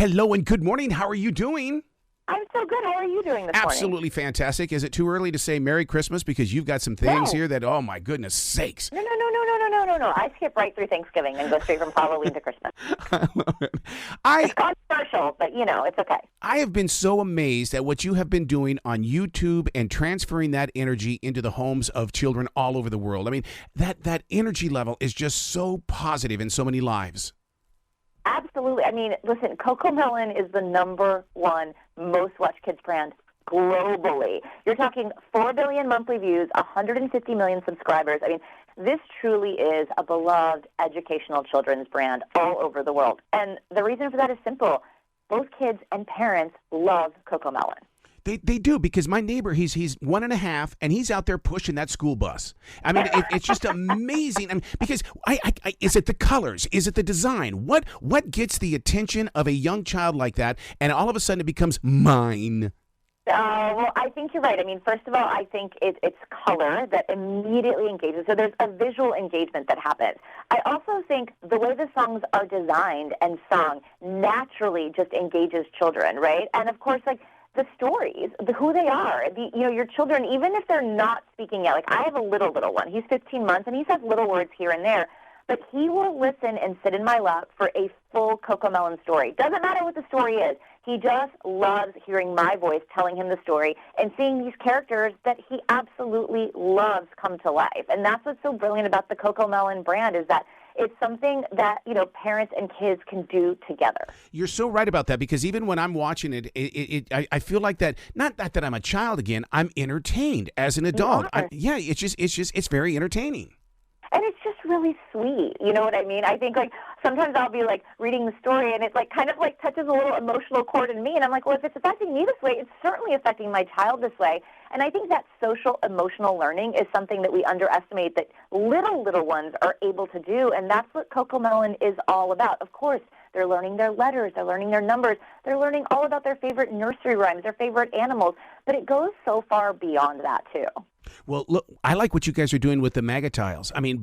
Hello and good morning. How are you doing? I'm so good. How are you doing this morning? Absolutely fantastic. Is it too early to say Merry Christmas because you've got some things No. here that, oh my goodness sakes. No. I skip right through Thanksgiving and go straight from Halloween to Christmas. I love it. It's controversial, but, it's okay. I have been so amazed at what you have been doing on YouTube and transferring that energy into the homes of children all over the world. I mean, that energy level is just so positive in so many lives. Absolutely. I mean, listen, CoComelon is the number one most watched kids brand globally. You're talking 4 billion monthly views, 150 million subscribers. I mean, this truly is a beloved educational children's brand all over the world. And the reason for that is simple. Both kids and parents love CoComelon. They do, because my neighbor, he's 1.5, and he's out there pushing that school bus. I mean, it's just amazing. I mean, because is it the colors? Is it the design? What gets the attention of a young child like that, and all of a sudden it becomes mine? Well, I think you're right. I mean, first of all, I think it's color that immediately engages. So there's a visual engagement that happens. I also think the way the songs are designed and sung naturally just engages children, right? And of course, like, the stories, who they are, your children, even if they're not speaking yet. Like, I have a little one. He's 15 months, and he says little words here and there. But he will listen and sit in my lap for a full CoComelon story. Doesn't matter what the story is. He just loves hearing my voice telling him the story and seeing these characters that he absolutely loves come to life. And that's what's so brilliant about the CoComelon brand, is that it's something that, parents and kids can do together. You're so right about that, because even when I'm watching it, I feel like that, not that I'm a child again, I'm entertained as an adult. It's very entertaining. And it's just really sweet. You know what I mean? I think, like, sometimes I'll be, like, reading the story, and it, like, kind of, like, touches a little emotional chord in me. And I'm like, well, if it's affecting me this way, it's certainly affecting my child this way. And I think that social emotional learning is something that we underestimate that little ones are able to do. And that's what CoComelon is all about. Of course, they're learning their letters. They're learning their numbers. They're learning all about their favorite nursery rhymes, their favorite animals. But it goes so far beyond that, too. Well, look, I like what you guys are doing with the mega tiles. I mean,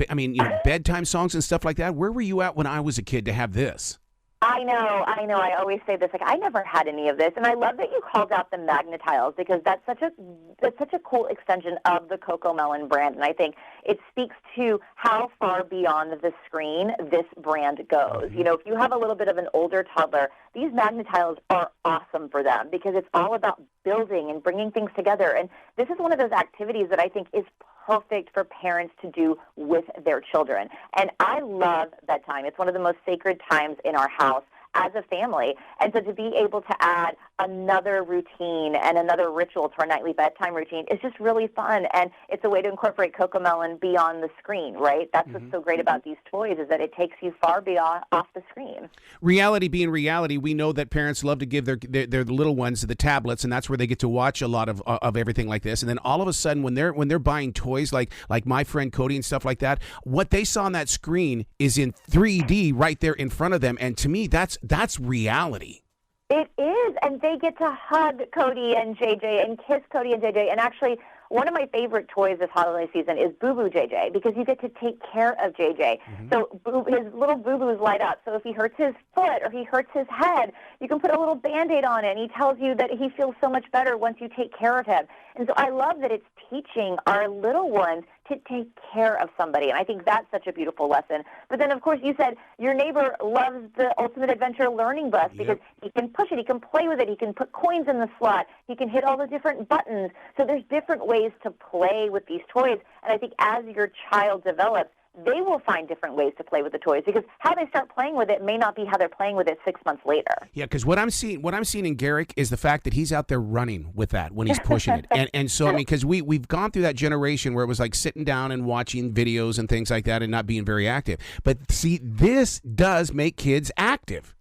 bedtime songs and stuff like that. Where were you at when I was a kid to have this? I know. I always say this, like, I never had any of this, and I love that you called out the magnetiles, because that's such a cool extension of the CoComelon brand, and I think it speaks to how far beyond the screen this brand goes. If you have a little bit of an older toddler, these magnetiles are awesome for them, because it's all about building and bringing things together, and this is one of those activities that I think is perfect for parents to do with their children. And I love bedtime. It's one of the most sacred times in our house as a family. And so to be able to add another routine and another ritual to our nightly bedtime routine is just really fun. And it's a way to incorporate CoComelon beyond the screen, right? That's what's so great about these toys, is that it takes you far beyond off the screen. Reality being reality, we know that parents love to give their little ones the tablets, and that's where they get to watch a lot of everything like this. And then all of a sudden, when they're buying toys like my friend Cody and stuff like that, what they saw on that screen is in 3D right there in front of them. And to me, that's reality. It is, and they get to hug Cody and JJ and kiss Cody and JJ. And actually, one of my favorite toys this holiday season is Boo Boo JJ, because you get to take care of JJ. So his little boo-boos light up. So if he hurts his foot or he hurts his head, you can put a little Band-Aid on it, and he tells you that he feels so much better once you take care of him. And so I love that it's teaching our little ones to take care of somebody, and I think that's such a beautiful lesson. But then, of course, you said your neighbor loves the Ultimate Adventure Learning Bus, because he can push it, he can play with it, he can put coins in the slot, he can hit all the different buttons. So there's different ways to play with these toys, and I think as your child develops, they will find different ways to play with the toys, because how they start playing with it may not be how they're playing with it 6 months later. Yeah, because what I'm seeing in Garrick is the fact that he's out there running with that when he's pushing it. And so, I mean, because we've gone through that generation where it was like sitting down and watching videos and things like that and not being very active. But see, this does make kids active.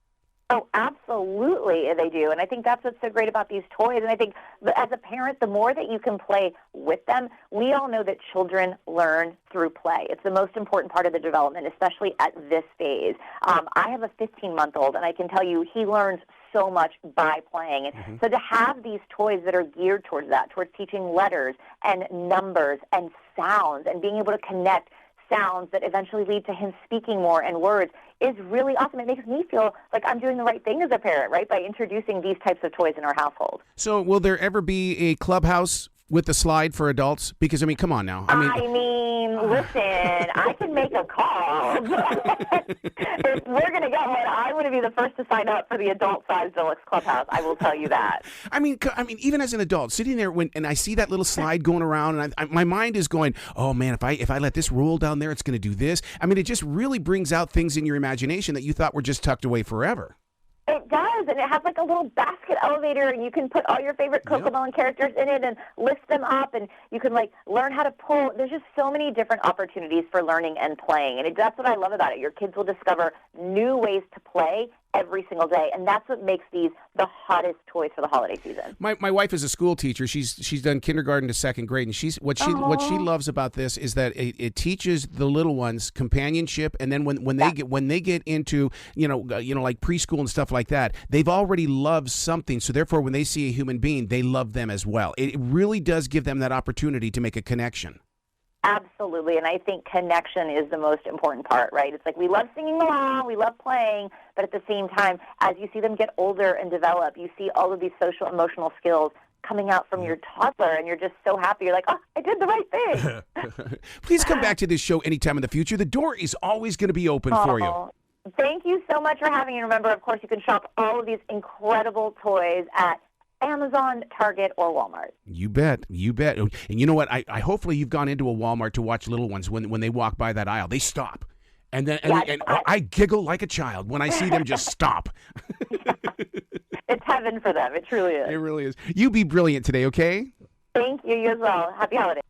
Oh, absolutely they do. And I think that's what's so great about these toys. And I think as a parent, the more that you can play with them, we all know that children learn through play. It's the most important part of the development, especially at this phase. I have a 15-month-old, and I can tell you he learns so much by playing. And so to have these toys that are geared towards that, towards teaching letters and numbers and sounds and being able to connect sounds that eventually lead to him speaking more and words is really awesome. It makes me feel like I'm doing the right thing as a parent, right, by introducing these types of toys in our household. So will there ever be a clubhouse with the slide for adults? Because, I mean, come on now. I mean, listen, I can make a call. If we're going to get one, I'm going to be the first to sign up for the adult-sized deluxe clubhouse. I will tell you that. I mean, even as an adult, sitting there and I see that little slide going around, and my mind is going, oh, man, if I let this roll down there, it's going to do this. I mean, it just really brings out things in your imagination that you thought were just tucked away forever. It does, and it has like a little basket elevator, and you can put all your favorite CoComelon characters in it and lift them up, and you can like learn how to pull. There's just so many different opportunities for learning and playing, and that's what I love about it. Your kids will discover new ways to play every single day, and that's what makes these the hottest toys for the holiday season. My wife is a school teacher. She's done kindergarten to second grade, and what she loves about this is that it teaches the little ones companionship, and then when they get into like preschool and stuff like that, they've already loved something. So therefore, when they see a human being, they love them as well. It really does give them that opportunity to make a connection. Absolutely, and I think connection is the most important part, right? It's like we love singing along, we love playing, but at the same time, as you see them get older and develop, you see all of these social, emotional skills coming out from your toddler, and you're just so happy. You're like, oh, I did the right thing. Please come back to this show anytime in the future. The door is always going to be open for you. Thank you so much for having me. Remember, of course, you can shop all of these incredible toys at Amazon, Target, or Walmart. You bet. And you know what? I hopefully you've gone into a Walmart to watch little ones when they walk by that aisle. They stop. And then I giggle like a child when I see them just stop. It's heaven for them. It truly is. It really is. You be brilliant today, okay? Thank you. You as well. Happy holidays.